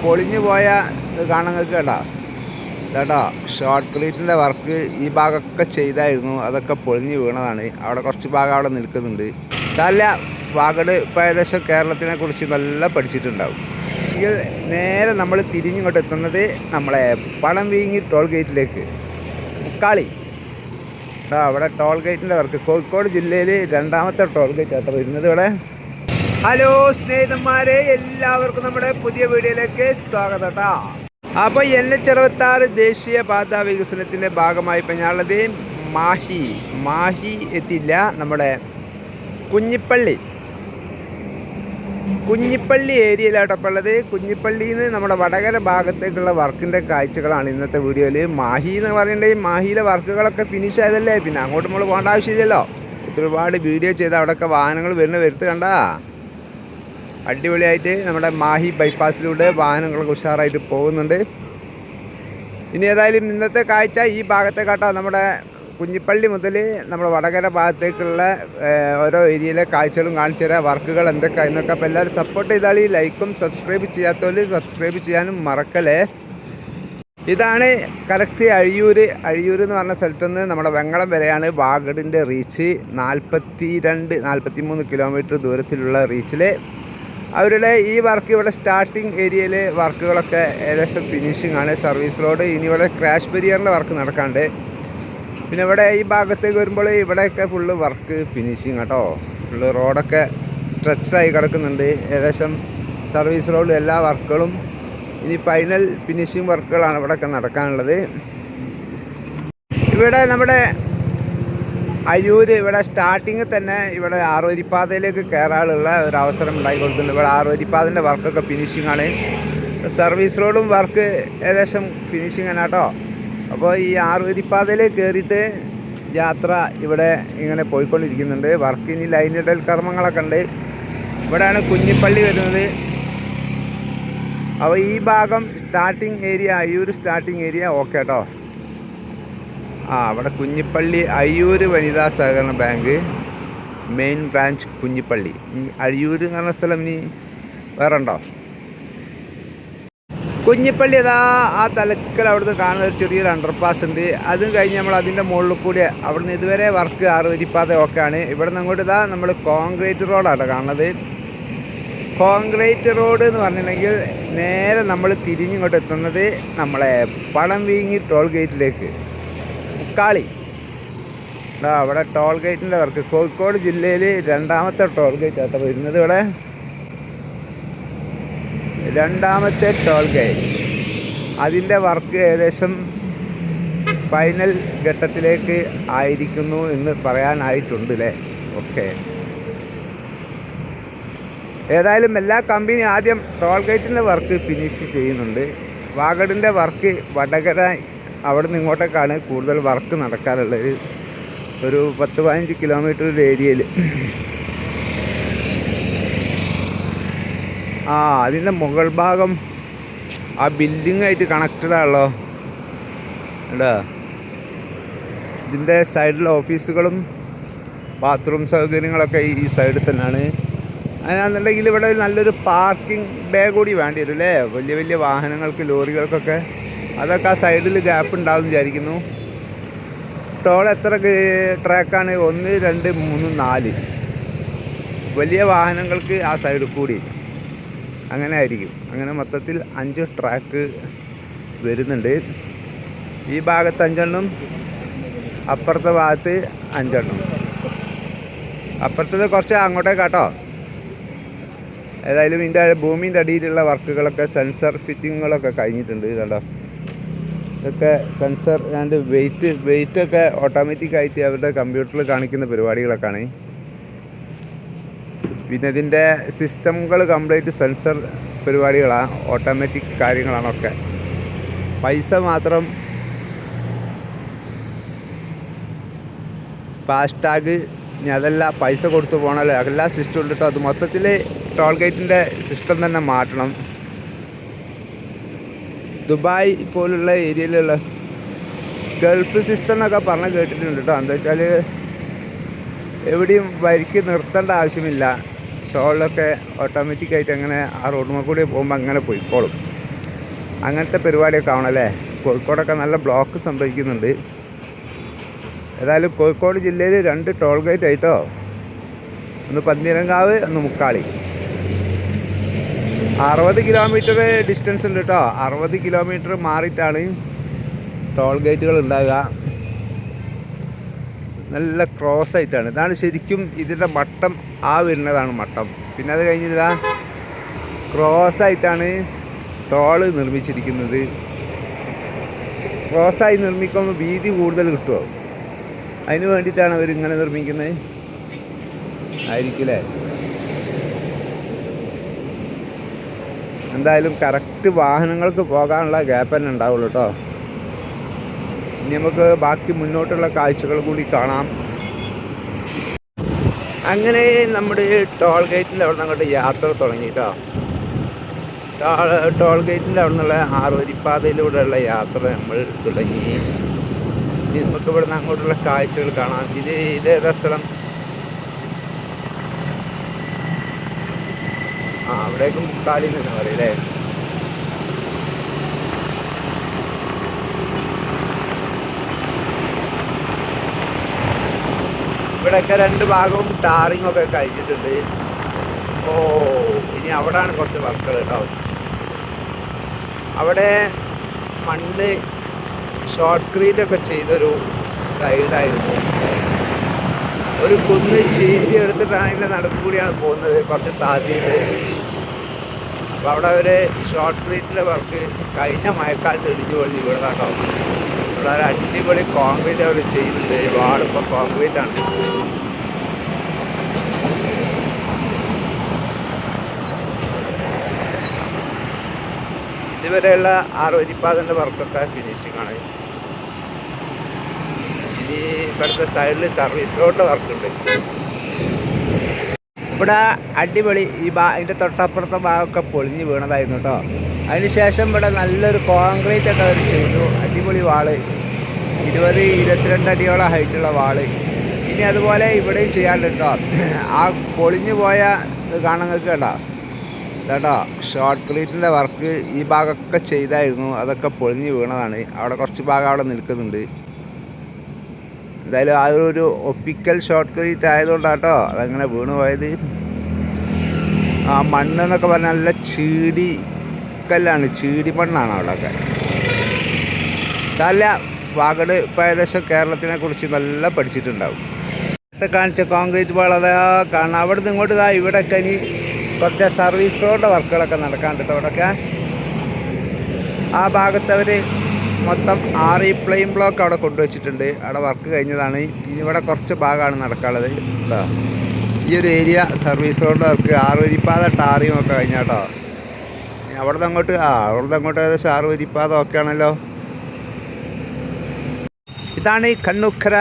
പൊളിഞ്ഞു പോയ കാണങ്ങൾക്ക് കേട്ടോ കേട്ടോ. ഷോർട്ട് ക്ലീറ്റിൻ്റെ വർക്ക് ഈ ഭാഗമൊക്കെ ചെയ്തായിരുന്നു, അതൊക്കെ പൊളിഞ്ഞ് വീണതാണ്. അവിടെ കുറച്ച് ഭാഗം അവിടെ നിൽക്കുന്നുണ്ട്. നല്ല വാഗട് ഇപ്പോൾ ഏകദേശം കേരളത്തിനെ കുറിച്ച് നല്ല പഠിച്ചിട്ടുണ്ടാവും. നേരെ നമ്മൾ തിരിഞ്ഞിങ്ങോട്ട് എത്തുന്നത് നമ്മളെ പഴംവീങ്ങി ടോൾ ഗേറ്റിലേക്ക്. മുക്കാളി അവിടെ ടോൾ ഗേറ്റിൻ്റെ വർക്ക്, കോഴിക്കോട് ജില്ലയിൽ രണ്ടാമത്തെ ടോൾ ഗേറ്റ് ആട്ടോ വരുന്നത് ഇവിടെ. ഹലോ സ്നേഹിതന്മാരെ, എല്ലാവർക്കും നമ്മുടെ പുതിയ വീഡിയോയിലേക്ക് സ്വാഗതം കേട്ടോ. അപ്പോൾ NH-66 ദേശീയപാത വികസനത്തിൻ്റെ ഭാഗമായി ഇപ്പം ഞാനുള്ളത് മാഹി എത്തില്ല, നമ്മുടെ കുഞ്ഞിപ്പള്ളി ഏരിയയിലാട്ടപ്പോൾ ഉള്ളത്. കുഞ്ഞിപ്പള്ളിയിൽ നിന്ന് നമ്മുടെ വടകര ഭാഗത്തേക്കുള്ള വർക്കിൻ്റെ കാഴ്ചകളാണ് ഇന്നത്തെ വീഡിയോയിൽ. മാഹി എന്ന് പറയുന്നത് മാഹിയിലെ വർക്കുകളൊക്കെ ഫിനിഷ് ആയതല്ലേ, പിന്നെ അങ്ങോട്ട് നമ്മൾ പോകേണ്ട ആവശ്യമില്ലല്ലോ. ഒരുപാട് വീഡിയോ ചെയ്ത് അവിടെയൊക്കെ വാഹനങ്ങൾ വരുത്ത് കണ്ടാ അടിപൊളിയായിട്ട് നമ്മുടെ മാഹി ബൈപ്പാസിലൂടെ വാഹനങ്ങളൊക്കെ ഉഷാറായിട്ട് പോകുന്നുണ്ട്. ഇനി ഏതായാലും ഇന്നത്തെ കാഴ്ച ഈ ഭാഗത്തേക്കാട്ടോ, നമ്മുടെ കുഞ്ഞിപ്പള്ളി മുതൽ നമ്മുടെ വടകര ഭാഗത്തേക്കുള്ള ഓരോ ഏരിയയിലെ കാഴ്ചകളും കാണിച്ചു തരാം, വർക്കുകൾ എന്തൊക്കെയാണ് എന്നൊക്കെ. അപ്പോൾ എല്ലാവരും സപ്പോർട്ട് ചെയ്താൽ ഈ ലൈക്കും സബ്സ്ക്രൈബ് ചെയ്യാത്തവർ സബ്സ്ക്രൈബ് ചെയ്യാനും മറക്കല്ലേ. ഇതാണ് കറക്റ്റ് അഴിയൂർ എന്ന് പറഞ്ഞ സ്ഥലത്തുനിന്ന് നമ്മുടെ വെങ്ങളം വരെയാണ് വാഗടിൻ്റെ റീച്ച്. 43 കിലോമീറ്റർ ദൂരത്തിലുള്ള റീച്ചിൽ അവരുടെ ഈ വർക്ക് ഇവിടെ സ്റ്റാർട്ടിങ് ഏരിയയിൽ വർക്കുകളൊക്കെ ഏകദേശം ഫിനിഷിംഗ് ആണ്. സർവീസ് റോഡ്, ഇനി ഇവിടെ ക്രാഷ് ബാരിയറിൻ്റെ വർക്ക് നടക്കാണ്ട്. പിന്നെ ഇവിടെ ഈ ഭാഗത്തേക്ക് വരുമ്പോൾ ഇവിടെയൊക്കെ ഫുള്ള് വർക്ക് ഫിനിഷിങ് കേട്ടോ. ഫുള്ള് റോഡൊക്കെ സ്ട്രെച്ചായി കിടക്കുന്നുണ്ട്. ഏകദേശം സർവീസ് റോഡ് എല്ലാ വർക്കുകളും ഇനി ഫൈനൽ ഫിനിഷിംഗ് വർക്കുകളാണ് ഇവിടെയൊക്കെ നടക്കാനുള്ളത്. ഇവിടെ നമ്മുടെ അഴിയൂർ ഇവിടെ സ്റ്റാർട്ടിങ്ങിൽ തന്നെ ഇവിടെ ആറുവരിപ്പാതയിലേക്ക് കയറാനുള്ള ഒരു അവസരം ഉണ്ടാക്കി കൊടുക്കുന്നുണ്ട്. ഇവിടെ ആറുവരിപ്പാതൻ്റെ വർക്കൊക്കെ ഫിനിഷിംഗ് ആണ്. സർവീസ് റോഡും വർക്ക് ഏകദേശം ഫിനിഷിംഗ് ആണ് കേട്ടോ. അപ്പോൾ ഈ ആറുവരിപ്പാതയിൽ കയറിയിട്ട് യാത്ര ഇവിടെ ഇങ്ങനെ പോയിക്കൊണ്ടിരിക്കുന്നുണ്ട്. വർക്കിന് ലൈനിടൽ കർമ്മങ്ങളൊക്കെ ഉണ്ട്. ഇവിടെയാണ് കുഞ്ഞിപ്പള്ളി വരുന്നത്. അപ്പോൾ ഈ ഭാഗം starting area, Azhiyur starting area okay കേട്ടോ. അവിടെ കുഞ്ഞിപ്പള്ളി അഴിയൂർ വനിതാ സഹകരണ ബാങ്ക് മെയിൻ ബ്രാഞ്ച് കുഞ്ഞിപ്പള്ളി. ഈ അഴിയൂർ എന്ന് പറഞ്ഞ സ്ഥലം ഇനി വേറെ ഉണ്ടോ? കുഞ്ഞിപ്പള്ളി അതാ ആ തലക്കൽ അവിടുന്ന് കാണുന്ന ഒരു ചെറിയൊരു അണ്ടർപാസ് ഉണ്ട്. അതും കഴിഞ്ഞ് നമ്മൾ അതിൻ്റെ മുകളിൽ കൂടി അവിടുന്ന് ഇതുവരെ വർക്ക് ആറുവരിപ്പാത ഓക്കെയാണ്. ഇവിടെ നിന്ന് അങ്ങോട്ട് ഇതാ നമ്മൾ കോൺക്രീറ്റ് റോഡാണ് കാണുന്നത്. കോൺക്രീറ്റ് റോഡ് എന്ന് പറഞ്ഞിട്ടുണ്ടെങ്കിൽ നേരെ നമ്മൾ തിരിഞ്ഞിങ്ങോട്ട് എത്തുന്നത് നമ്മളെ പഴംവീങ്ങി ടോൾ ഗേറ്റിലേക്ക്. മുക്കാളി അവിടെ ടോൾ ഗേറ്റിൻ്റെ വർക്ക്, കോഴിക്കോട് ജില്ലയിൽ രണ്ടാമത്തെ ടോൾ ഗേറ്റ് ആട്ടോ വരുന്നത് ഇവിടെ. രണ്ടാമത്തെ ടോൾ ഗേറ്റ്, അതിൻ്റെ വർക്ക് ഏകദേശം ഫൈനൽ ഘട്ടത്തിലേക്ക് ആയിരിക്കുന്നു എന്ന് പറയാനായിട്ടുണ്ട് അല്ലേ. ഓക്കെ, ഏതായാലും എല്ലാ കമ്പനിയും ആദ്യം ടോൾ ഗേറ്റിൻ്റെ വർക്ക് ഫിനിഷ് ചെയ്യുന്നുണ്ട്. വാഗടിൻ്റെ വർക്ക് വടകര അവിടെ നിന്ന് ഇങ്ങോട്ടേക്കാണ് കൂടുതൽ വർക്ക് നടക്കാറുള്ളത്. ഒരു 10-15 കിലോമീറ്റർ ഏരിയയിൽ. അതിൻ്റെ മുകൾ ഭാഗം ആ ബിൽഡിങ്ങായിട്ട് കണക്റ്റഡ് ആണല്ലോ കേട്ടോ. ഇതിൻ്റെ സൈഡിലെ ഓഫീസുകളും ബാത്റൂം സൗകര്യങ്ങളൊക്കെ ഈ സൈഡിൽ തന്നെയാണ്. അതിനാണെന്നുണ്ടെങ്കിൽ ഇവിടെ നല്ലൊരു പാർക്കിംഗ് ബേ കൂടി വേണ്ടി വരും അല്ലേ, വലിയ വാഹനങ്ങൾക്ക്, ലോറികൾക്കൊക്കെ. അതൊക്കെ ആ സൈഡിൽ ഗ്യാപ്പ് ഉണ്ടാവും വിചാരിക്കുന്നു. ടോൾ എത്ര ട്രാക്കാണ്? 1, 2, 3, 4 വലിയ വാഹനങ്ങൾക്ക് ആ സൈഡിൽ കൂടി അങ്ങനെ ആയിരിക്കും. അങ്ങനെ മൊത്തത്തിൽ 5 ട്രാക്ക് വരുന്നുണ്ട്. ഈ ഭാഗത്ത് 5 എണ്ണം, അപ്പുറത്തെ ഭാഗത്ത് 5 എണ്ണം. അപ്പുറത്തത് കുറച്ച് അങ്ങോട്ടേക്കാട്ടോ. ഏതായാലും ഇതിൻ്റെ ഭൂമിൻ്റെ അടിയിലുള്ള വർക്കുകളൊക്കെ സെൻസർ ഫിറ്റിങ്ങുകളൊക്കെ കഴിഞ്ഞിട്ടുണ്ട് കേട്ടോ. ഇതൊക്കെ സെൻസർ ആൻഡ് വെയിറ്റൊക്കെ ഓട്ടോമാറ്റിക്കായിട്ട് അവരുടെ കമ്പ്യൂട്ടറിൽ കാണിക്കുന്ന പരിപാടികളൊക്കെയാണ്. പിന്നെ ഇതിൻ്റെ സിസ്റ്റമുകൾ കംപ്ലീറ്റ് സെൻസർ പരിപാടികളാണ്, ഓട്ടോമാറ്റിക് കാര്യങ്ങളാണൊക്കെ. പൈസ മാത്രം ഫാസ്ടാഗ്, ഇനി അതല്ല പൈസ കൊടുത്ത് പോകണമല്ലോ, എല്ലാ സിസ്റ്റം ഉണ്ട് കേട്ടോ. അത് മൊത്തത്തിൽ ടോൾ ഗേറ്റിൻ്റെ സിസ്റ്റം തന്നെ മാറ്റണം. ദുബായ് പോലുള്ള ഏരിയയിലുള്ള ഗൾഫ് സിസ്റ്റം എന്നൊക്കെ പറഞ്ഞ് കേട്ടിട്ടുണ്ട് കേട്ടോ. എന്താ വെച്ചാൽ എവിടെയും വരിക്ക് നിർത്തേണ്ട ആവശ്യമില്ല. ടോളിലൊക്കെ ഓട്ടോമാറ്റിക്കായിട്ട് അങ്ങനെ ആ റോഡുമ്മ കൂടി പോകുമ്പോൾ അങ്ങനെ പോയിക്കോളും. അങ്ങനത്തെ പരിപാടിയൊക്കെ ആവണല്ലേ. കോഴിക്കോടൊക്കെ നല്ല ബ്ലോക്ക് സംഭവിക്കുന്നുണ്ട്. ഏതായാലും കോഴിക്കോട് ജില്ലയിൽ 2 ടോൾ ഗേറ്റ് ആയിട്ടോ, ഒന്ന് പന്തീരങ്കാവ്, ഒന്ന് മുക്കാളി. 60 കിലോമീറ്റർ ഡിസ്റ്റൻസ് ഉണ്ട് കേട്ടോ. 60 കിലോമീറ്റർ മാറിയിട്ടാണ് ടോൾ ഗേറ്റുകൾ ഉണ്ടാകുക. നല്ല ക്രോസ് ആയിട്ടാണ്. ഇതാണ് ശരിക്കും ഇതിൻ്റെ മട്ടം. വരുന്നതാണ് മട്ടം. പിന്നെ അത് കഴിഞ്ഞില്ല, ക്രോസ് ആയിട്ടാണ് ടോള് നിർമ്മിച്ചിരിക്കുന്നത്. ക്രോസായി നിർമ്മിക്കുമ്പോൾ വീതി കൂടുതൽ കിട്ടുമോ, അതിന് വേണ്ടിയിട്ടാണ് അവരിങ്ങനെ നിർമ്മിക്കുന്നത് ആയിരിക്കില്ലേ. എന്തായാലും കറക്റ്റ് വാഹനങ്ങൾക്ക് പോകാനുള്ള ഗ്യാപ്പ് തന്നെ ഉണ്ടാവുള്ളൂ കേട്ടോ. ഇനി നമുക്ക് ബാക്കി മുന്നോട്ടുള്ള കാഴ്ചകൾ കൂടി കാണാം. അങ്ങനെ നമ്മുടെ ടോൾ ഗേറ്റിൻ്റെ അവിടെ നിന്ന് അങ്ങോട്ട് യാത്ര തുടങ്ങി കേട്ടോ. ടോൾ ഗേറ്റിൻ്റെ അവിടെ നിന്നുള്ള 6 വരിപ്പാതയിലൂടെയുള്ള യാത്ര നമ്മൾ തുടങ്ങി. ഇനി നമുക്ക് ഇവിടെ നിന്ന് അങ്ങോട്ടുള്ള കാഴ്ചകൾ കാണാം. ഇതേതാ സ്ഥലം? അവിടേക്കും മുക്കാലി എന്ന് പറയല്ലേ. ഇവിടെയൊക്കെ 2 ഭാഗവും ടാറിങ്ങൊക്കെ കഴിഞ്ഞിട്ടുണ്ട്. ഇനി അവിടെയാണ് കുറച്ച് വർക്കുകൾ ഉണ്ടാവും. അവിടെ മണ്ണ് ഷോർട്ട് ക്രീറ്റൊക്കെ ചെയ്തൊരു സൈഡായിരുന്നു. ഒരു കുന്ന് ചീറ്റി എടുത്തിട്ടാണ് അതിൻ്റെ നടുക്ക് കൂടിയാണ് പോകുന്നത്, കുറച്ച് താഴ്ത്തിയിട്ട്. അപ്പോൾ അവിടെ അവർ ഷോർട്ട് ക്രീറ്റിൻ്റെ വർക്ക് കഴിഞ്ഞ മഴക്കാലത്ത് ഇടിഞ്ഞു പൊളിഞ്ഞ് വീണതാട്ടോ. അവിടെ ഒരു അടിപൊളി കോൺക്രീറ്റ് അവർ ചെയ്യുന്നുണ്ട്. വാളിപ്പോൾ കോൺക്രീറ്റാണ്. ഇതുവരെയുള്ള 6 വരിപ്പാതൻ്റെ വർക്കൊക്കെ ഫിനിഷിംഗ് ആണ്. ഇനി ഇവിടുത്തെ സൈഡിൽ സർവീസ് റോഡിൻ്റെ വർക്കുണ്ട്. ഇവിടെ അടിപൊളി അതിൻ്റെ തൊട്ടപ്പുറത്തെ ഭാഗമൊക്കെ പൊളിഞ്ഞ് വീണതായിരുന്നു കേട്ടോ. അതിന് ശേഷം ഇവിടെ നല്ലൊരു കോൺക്രീറ്റ് ഒക്കെ അവർ ചെയ്തു. അടിപൊളി വാള്, 20-22 അടിയോളം ഹൈറ്റുള്ള വാള്. ഇനി അതുപോലെ ഇവിടെയും ചെയ്യാനുണ്ട് കേട്ടോ. ആ പൊളിഞ്ഞു പോയ കാണങ്ങൾക്ക് കേട്ടോ, ഷോർട്ട് ക്രീറ്റിൻ്റെ വർക്ക് ഈ ഭാഗമൊക്കെ ചെയ്തായിരുന്നു. അതൊക്കെ പൊളിഞ്ഞ് വീണതാണ്. അവിടെ കുറച്ച് ഭാഗം അവിടെ നിൽക്കുന്നുണ്ട്. എന്തായാലും ആ ഒരു ഒപ്പിക്കൽ ഷോർട്ട് ക്രീറ്റ് ആയതുകൊണ്ടാട്ടോ അതങ്ങനെ വീണ് പോയത്. ആ മണ്ണെന്നൊക്കെ പറഞ്ഞാൽ നല്ല ചീടിക്കല്ലാണ്, ചീടി മണ്ണാണ് അവിടെയൊക്കെ. നല്ല വാഗട് ഇപ്പോൾ ഏകദേശം കേരളത്തിനെ കുറിച്ച് നല്ല പഠിച്ചിട്ടുണ്ടാവും. കാണിച്ച കോൺക്രീറ്റ് പാൾ അതാ കാണാം. അവിടെ നിന്ന് ഇങ്ങോട്ട് ഇവിടെയൊക്കെ ഇനി കുറച്ച് സർവീസ് റോഡിൻ്റെ വർക്കുകളൊക്കെ നടക്കാണ്ട് കേട്ടോ. അവിടെയൊക്കെ ആ ഭാഗത്ത് അവർ മൊത്തം 6 പ്ലെയിൻ ബ്ലോക്ക് അവിടെ കൊണ്ടുവച്ചിട്ടുണ്ട്. അവിടെ വർക്ക് കഴിഞ്ഞതാണ്. ഇനി ഇവിടെ കുറച്ച് ഭാഗമാണ് നടക്കാനുള്ളത് കേട്ടോ. ഈ ഒരു ഏരിയ സർവീസ് റോഡിൻ്റെ വർക്ക് 6 വരിപ്പാത ടാറിയും ഒക്കെ കഴിഞ്ഞാട്ടോ. അവിടുന്ന് അങ്ങോട്ട് ഏകദേശം 6 വരിപ്പാത ഒക്കെ ആണല്ലോ. ഇതാണ് ഈ കണ്ണൂക്കര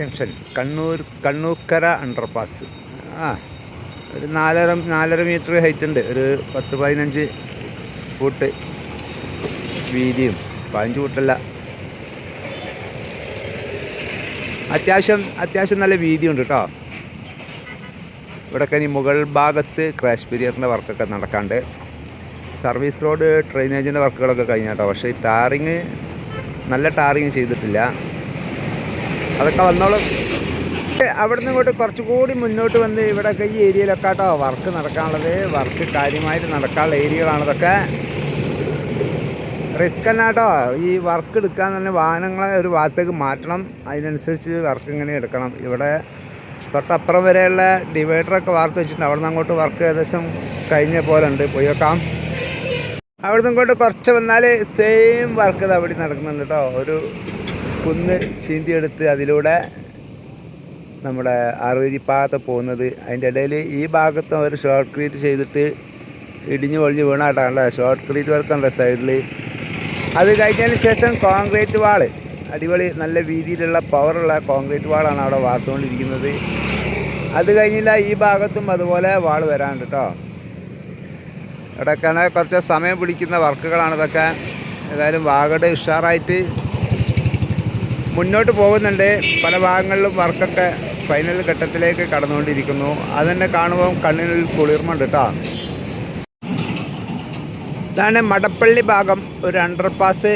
ജംഗ്ഷൻ, കണ്ണൂക്കര അണ്ടർപാസ്. ഒരു 4.5 മീറ്റർ ഹൈറ്റ് ഉണ്ട്. ഒരു 10-15 ഫുട്ട് വീതിയും, 15 ഫുട്ടല്ല, അത്യാവശ്യം നല്ല വീതിയുണ്ട് കേട്ടോ. ഇവിടെയൊക്കെ ഇനി മുകൾ ഭാഗത്ത് ക്രാഷ് ബാരിയറിൻ്റെ വർക്കൊക്കെ നടക്കാണ്ട്. സർവീസ് റോഡ് ഡ്രെയിനേജിൻ്റെ വർക്കുകളൊക്കെ കഴിഞ്ഞാട്ടോ. പക്ഷേ ഈ ടാറിങ് നല്ല ടാറിങ് ചെയ്തിട്ടില്ല. അതൊക്കെ വന്നോളും. അവിടെ നിന്ന് ഇങ്ങോട്ട് കുറച്ചുകൂടി മുന്നോട്ട് വന്ന് ഇവിടെയൊക്കെ ഈ ഏരിയയിലൊക്കെ കേട്ടോ വർക്ക് നടക്കാനുള്ളത്. വർക്ക് കാര്യമായിട്ട് നടക്കാനുള്ള ഏരിയകളാണ് ഇതൊക്കെ. റിസ്ക് തന്നെ കേട്ടോ. ഈ വർക്ക് എടുക്കാൻ തന്നെ വാഹനങ്ങളെ ഒരു ഭാഗത്തേക്ക് മാറ്റണം. അതിനനുസരിച്ച് വർക്ക് ഇങ്ങനെ എടുക്കണം. ഇവിടെ തൊട്ടപ്പുറം വരെയുള്ള ഡിവൈഡറൊക്കെ വാർത്ത് വെച്ചിട്ടുണ്ട്. അവിടെ നിന്ന് അങ്ങോട്ട് വർക്ക് ഏകദേശം കഴിഞ്ഞ പോലെ ഉണ്ട്. പോയി വെക്കാം. അവിടെ നിന്ന് ഇങ്ങോട്ട് കുറച്ച് വന്നാൽ സെയിം വർക്ക് അവിടെ നടക്കുന്നുണ്ട് കേട്ടോ. ഒരു കുന്ന് ചീന്തിയെടുത്ത് അതിലൂടെ നമ്മുടെ 6 വരിപ്പാത പോകുന്നത്. അതിൻ്റെ ഇടയിൽ ഈ ഭാഗത്തും അവർ ഷോർട്ട് ക്രീറ്റ് ചെയ്തിട്ട് ഇടിഞ്ഞു പൊളിഞ്ഞ് വീണാട്ടാണല്ലേ ഷോർട്ട് ക്രീറ്റ് വർക്കുണ്ട് സൈഡിൽ. അത് കഴിഞ്ഞതിന് ശേഷം കോൺക്രീറ്റ് വാള്, അടിപൊളി നല്ല വീതിയിലുള്ള പവറുള്ള കോൺക്രീറ്റ് വാളാണ് അവിടെ വാർത്തുകൊണ്ടിരിക്കുന്നത്. അത് കഴിഞ്ഞില്ല ഈ ഭാഗത്തും അതുപോലെ വാൾ വരാനുണ്ട് കേട്ടോ. ഇവിടെയൊക്കെ കുറച്ച് സമയം പിടിക്കുന്ന വർക്കുകളാണ് ഇതൊക്കെ. ഏതായാലും വാഗട് ഉഷാറായിട്ട് മുന്നോട്ട് പോകുന്നുണ്ട്. പല ഭാഗങ്ങളിലും വർക്കൊക്കെ ഫൈനൽ ഘട്ടത്തിലേക്ക് കടന്നുകൊണ്ടിരിക്കുന്നു. അതുതന്നെ കാണുമ്പോൾ കണ്ണിനൊരു കുളിർമ ഉണ്ട് കേട്ടോ. ഇതാണ് മടപ്പള്ളി ഭാഗം. ഒരു അണ്ടർപാസ്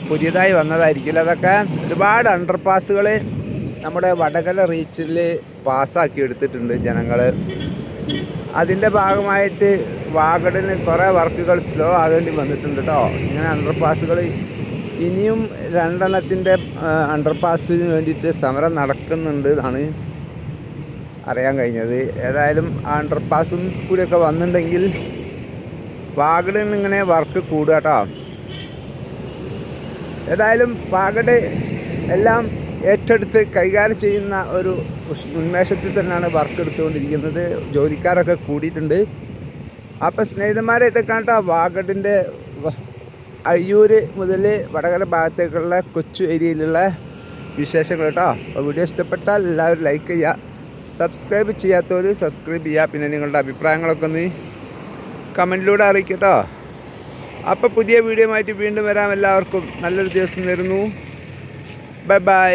പുതിയതായി വന്നതായിരിക്കില്ല. അതൊക്കെ ഒരുപാട് അണ്ടർപാസുകൾ നമ്മുടെ വടകര റീച്ചിൽ പാസ്സാക്കി എടുത്തിട്ടുണ്ട് ജനങ്ങൾ. അതിൻ്റെ ഭാഗമായിട്ട് വാഗടിന് കുറേ വർക്കുകൾ സ്ലോ ആകേണ്ടി വന്നിട്ടുണ്ട് കേട്ടോ. ഇങ്ങനെ അണ്ടർപാസുകൾ ഇനിയും 2 എണ്ണത്തിൻ്റെ അണ്ടർപാസിന് വേണ്ടിയിട്ട് സമരം നടക്കുന്നുണ്ട് എന്നാണ് അറിയാൻ കഴിഞ്ഞത്. ഏതായാലും ആ അണ്ടർപാസും കൂടിയൊക്കെ വന്നിട്ടുണ്ടെങ്കിൽ വാഗടിൽ നിന്ന് ഇങ്ങനെ വർക്ക് കൂടുക കേട്ടോ. ഏതായാലും വാഗട് എല്ലാം ഏറ്റെടുത്ത് കൈകാര്യം ചെയ്യുന്ന ഒരു ഉന്മേഷത്തിൽ തന്നെയാണ് വർക്ക് എടുത്തുകൊണ്ടിരിക്കുന്നത്. ജോലിക്കാരൊക്കെ കൂടിയിട്ടുണ്ട്. അപ്പോൾ സ്നേഹിതന്മാരെ, ഇതൊക്കെ കേട്ടോ വാഗടിൻ്റെ അയ്യൂർ മുതൽ വടകര ഭാഗത്തേക്കുള്ള കൊച്ചു ഏരിയയിലുള്ള വിശേഷങ്ങൾ കേട്ടോ. അപ്പോൾ വീഡിയോ ഇഷ്ടപ്പെട്ടാൽ എല്ലാവരും ലൈക്ക് ചെയ്യുക, സബ്സ്ക്രൈബ് ചെയ്യാത്തവർ സബ്സ്ക്രൈബ് ചെയ്യുക. പിന്നെ നിങ്ങളുടെ അഭിപ്രായങ്ങളൊക്കെ ഒന്ന് കമൻറ്റിലൂടെ അറിയിക്കുക കേട്ടോ. അപ്പോൾ പുതിയ വീഡിയോ ആയിട്ട് വീണ്ടും വരാം. എല്ലാവർക്കും നല്ലൊരു ദിവസം നേരുന്നു. Bye bye.